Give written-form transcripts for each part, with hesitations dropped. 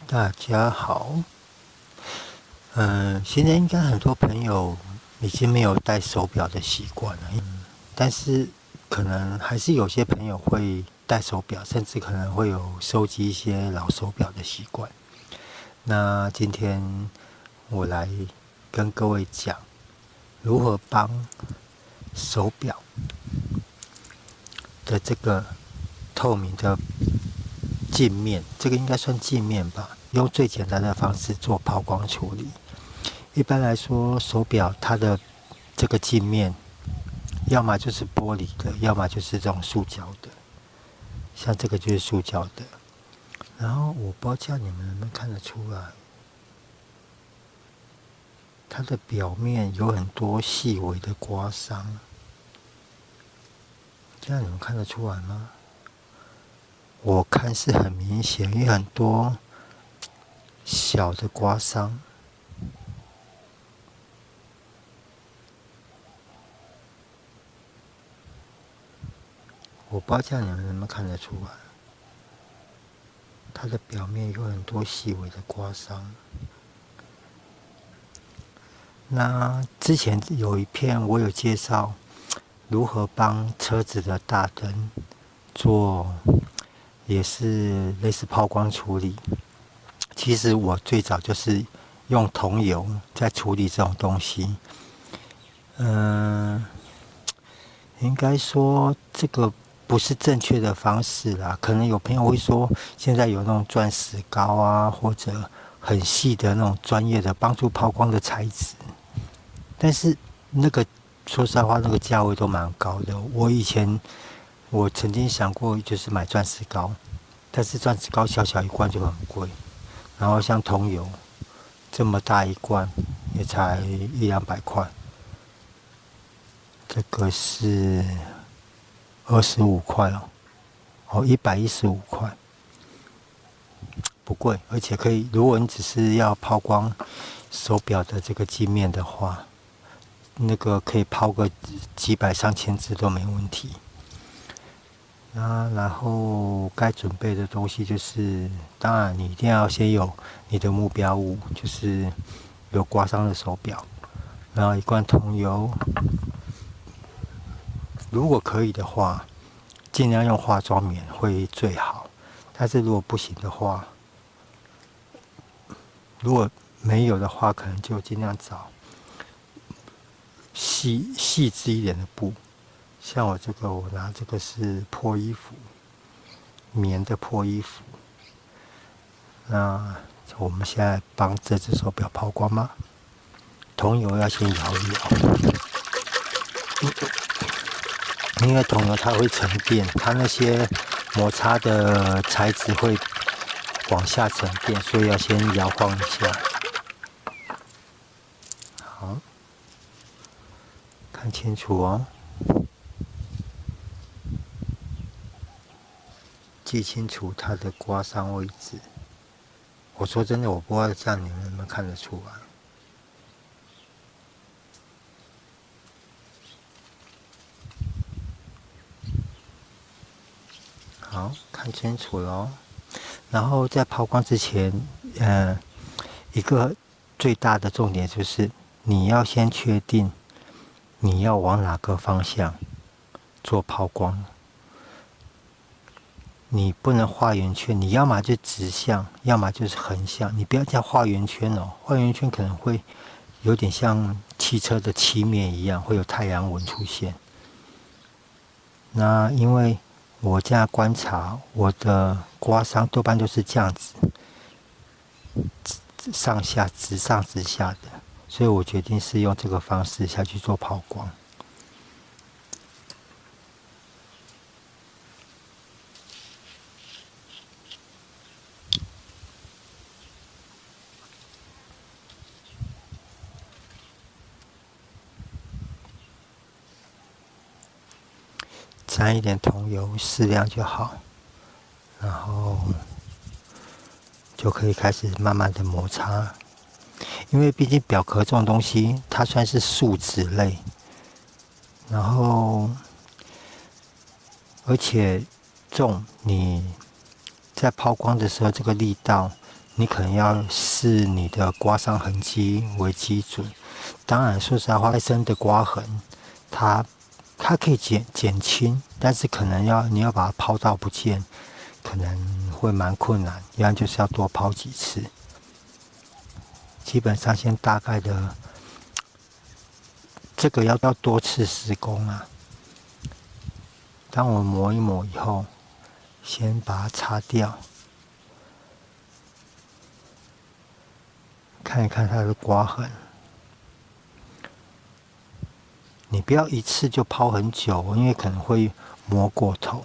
大家好，现在应该很多朋友已经没有戴手表的习惯了，但是可能还是有些朋友会戴手表，甚至可能会有收集一些老手表的习惯。那今天我来跟各位讲如何帮手表的这个透明的镜面，这个应该算镜面吧，用最简单的方式做抛光处理。一般来说，手表它的这个镜面，要么就是玻璃的，要么就是这种塑胶的。像这个就是塑胶的。然后我不知道这样你们能不能看得出来，它的表面有很多细微的刮伤。这样你们看得出来吗？我看是很明显，因为很多小的刮伤。我不知道这样你们能不能看得出来，它的表面有很多细微的刮伤。那之前有一篇我有介绍如何帮车子的大灯做，也是类似抛光处理。其实我最早就是用桐油在处理这种东西。应该说这个不是正确的方式啦。可能有朋友会说，现在有那种钻石膏啊，或者很细的那种专业的帮助抛光的材质，但是那个说实在话，那个价位都蛮高的。我曾经想过，就是买钻石膏，但是钻石膏小小一罐就很贵，然后像桐油这么大一罐，也才一两百块。这个是25块115块，不贵，而且可以。如果你只是要抛光手表的这个镜面的话，那个可以抛个几百上千只都没问题。然后该准备的东西就是，当然你一定要先有你的目标物，就是有刮伤的手表，然后一罐桐油，如果可以的话，尽量用化妆棉会最好。但是如果不行的话，如果没有的话，可能就尽量找细致一点的布。像我这个，我拿这个是破衣服，棉的破衣服。那我们现在帮这只手表抛光吗？桐油要先摇一摇，因为桐油它会沉淀，它那些摩擦的材质会往下沉淀，所以要先摇晃一下。好，看清楚哦，记清楚它的刮伤位置。我说真的，我不知道这样你们能不能看得出来。好，看清楚了哦。然后在抛光之前，一个最大的重点就是你要先确定你要往哪个方向做抛光。你不能画圆圈，你要么就直向，要么就是横向。你不要这样画圆圈哦，画圆圈可能会有点像汽车的漆面一样，会有太阳纹出现。那因为我这样观察，我的刮伤多半都是这样子，上下直上直下的，所以我决定是用这个方式下去做抛光。沾一点桐油，适量就好，然后就可以开始慢慢的摩擦。因为毕竟表壳这种东西，它算是树脂类，然后而且重，你在抛光的时候，这个力道你可能要视你的刮伤痕迹为基准。当然，说实在话，太深的刮痕，它可以减轻，但是可能你要把它抛到不见，可能会蛮困难。一样就是要多抛几次。基本上先大概的，这个要多次施工啊。当我磨一磨以后，先把它擦掉，看一看它的刮痕。你不要一次就抛很久，因为可能会磨过头。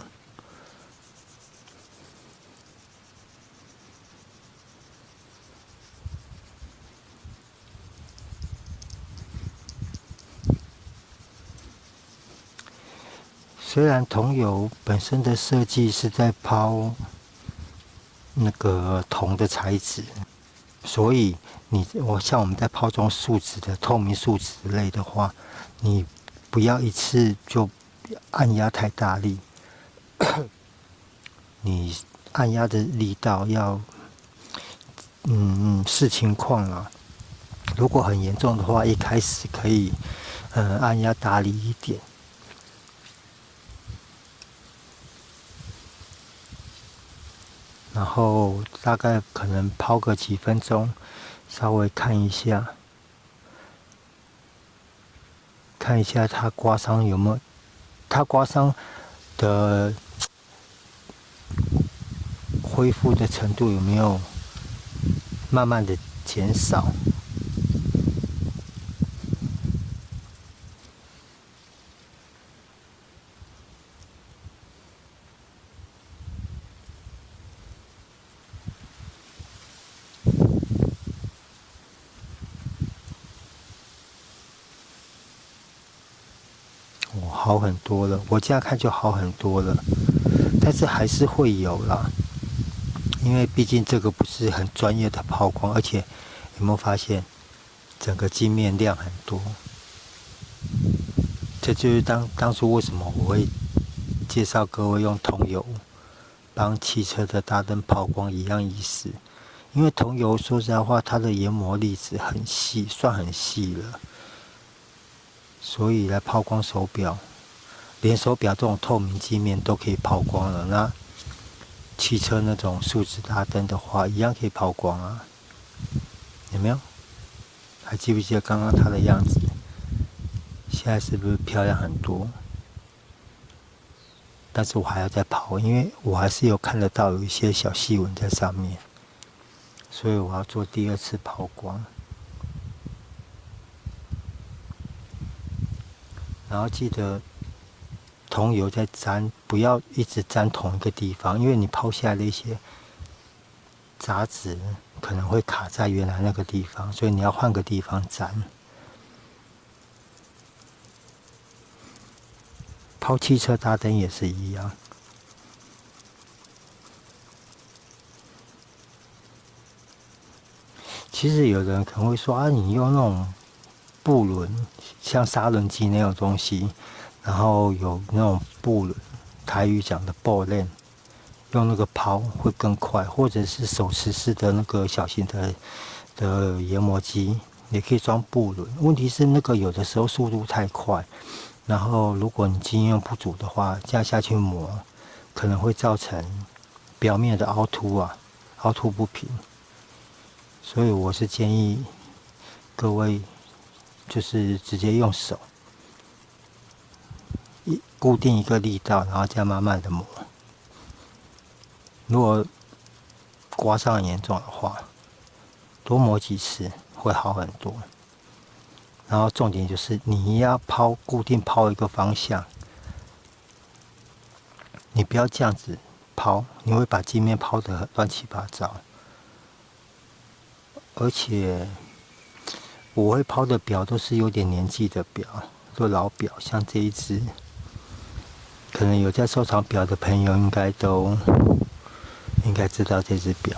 虽然桐油本身的设计是在抛那个铜的材质，所以像我们在抛这种树脂的透明树脂类的话，你不要一次就按压太大力，你按压的力道要视情况啦。如果很严重的话，一开始可以按压大力一点。然后大概可能抛个几分钟，稍微看一下它刮伤有没有，它刮伤的恢复的程度有没有慢慢的减少。好很多了，我这样看就好很多了，但是还是会有啦，因为毕竟这个不是很专业的抛光，而且有没有发现整个镜面亮很多？这就是当初为什么我会介绍各位用桐油帮汽车的大灯抛光一样意思，因为桐油说实在话，它的研磨粒子很细，算很细了，所以来抛光手表。连手表这种透明镜面都可以抛光了，那汽车那种树脂大灯的话，一样可以抛光啊。有没有？还记不记得刚刚它的样子？现在是不是漂亮很多？但是我还要再抛，因为我还是有看得到有一些小细纹在上面，所以我要做第二次抛光。然后记得桐油在沾，不要一直沾同一个地方，因为你抛下来的一些杂质可能会卡在原来那个地方，所以你要换个地方沾。抛汽车大灯也是一样。其实有人可能会说啊，你用那种布轮，像砂轮机那种东西，然后有那种布轮，台语讲的布链，用那个抛会更快，或者是手持式的那个小型的研磨机，也可以装布轮。问题是那个有的时候速度太快，然后如果你经验不足的话，这样下去磨，可能会造成表面的凹凸不平。所以我是建议各位就是直接用手固定一个力道，然后这样慢慢的磨。如果刮伤很严重的话，多磨几次会好很多。然后重点就是你要固定抛一个方向，你不要这样子抛，你会把镜面抛得乱七八糟。而且我会抛的表都是有点年纪的表，都老表，像这一只，可能有在收藏表的朋友应该知道这只表。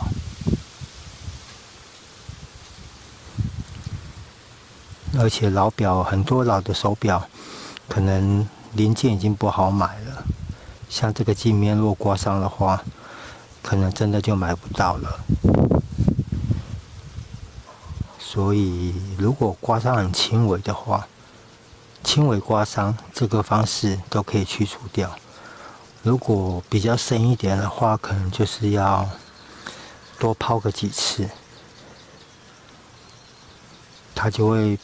而且老表很多老的手表，可能零件已经不好买了，像这个镜面若刮伤的话，可能真的就买不到了。所以如果刮伤很轻微的话，轻微刮伤这个方式都可以去除掉。如果比较深一点的话，可能就是要多泡个几次，它就会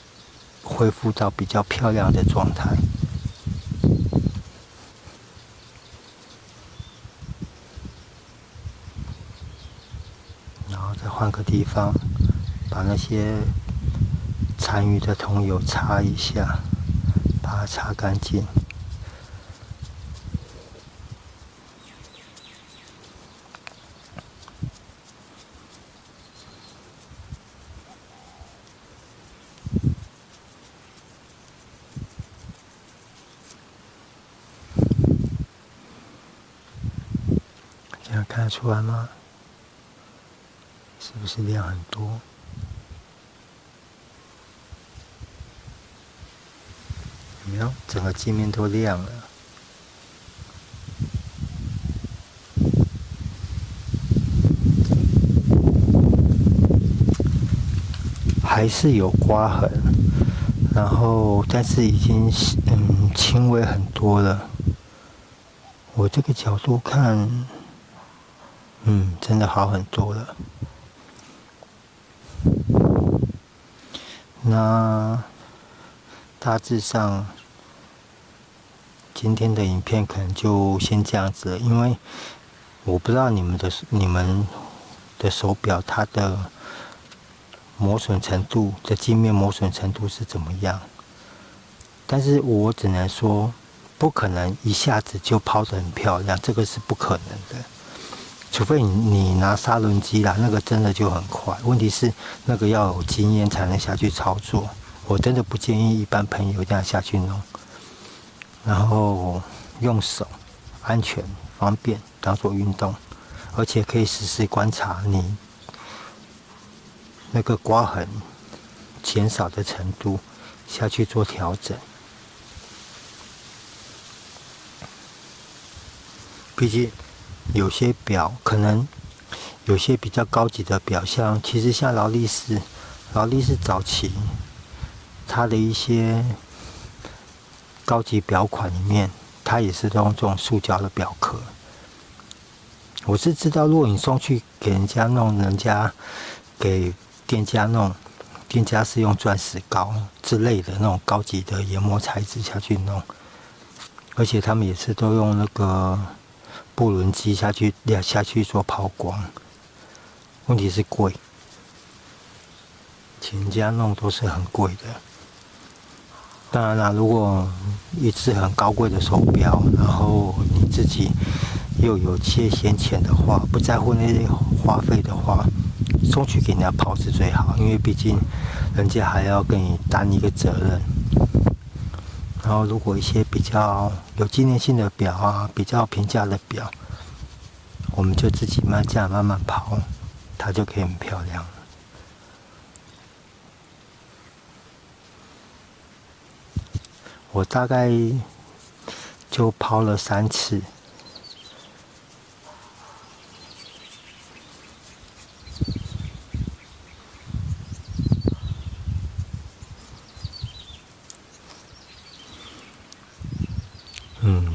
恢复到比较漂亮的状态。然后再换个地方，把那些残余的桐油擦一下，把它擦干净。这样看得出来吗？是不是量很多？有没有？整个镜面都亮了。还是有刮痕，然后但是已经轻微很多了。我这个角度看，真的好很多了。那大致上今天的影片可能就先这样子了，因为我不知道你们的手表它的磨损程度的镜面磨损程度是怎么样，但是我只能说不可能一下子就抛得很漂亮，这个是不可能的，除非你拿砂轮机啦，那个真的就很快。问题是那个要有经验才能下去操作，我真的不建议一般朋友这样下去弄。然后用手安全方便当做运动，而且可以实时观察你那个刮痕减少的程度，下去做调整。毕竟有些表可能有些比较高级的表，其实像劳力士早期它的一些高级表款里面，它也是用这种塑胶的表壳。我是知道，如果你送去给人家弄，人家给店家弄，店家是用钻石膏之类的那种高级的研磨材质下去弄，而且他们也是都用那个布轮机下去做抛光。问题是贵，请人家弄都是很贵的。当然啦，如果一只很高贵的手表，然后你自己又有些闲钱的话，不在乎那些花费的话，送去给人家抛是最好，因为毕竟人家还要跟你担一个责任。然后如果一些比较有纪念性的表啊，比较平价的表，我们就自己这样慢慢抛，它就可以很漂亮了。我大概就抛了3次。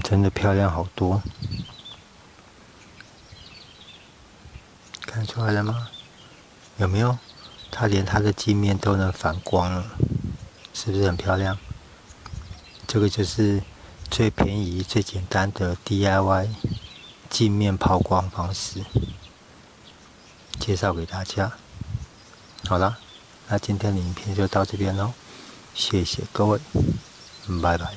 真的漂亮好多。看出来了吗？有没有？它连它的镜面都能反光了，是不是很漂亮？这个就是最便宜、最简单的 DIY 镜面抛光方式，介绍给大家。好了，那今天的影片就到这边喽，谢谢各位，拜拜。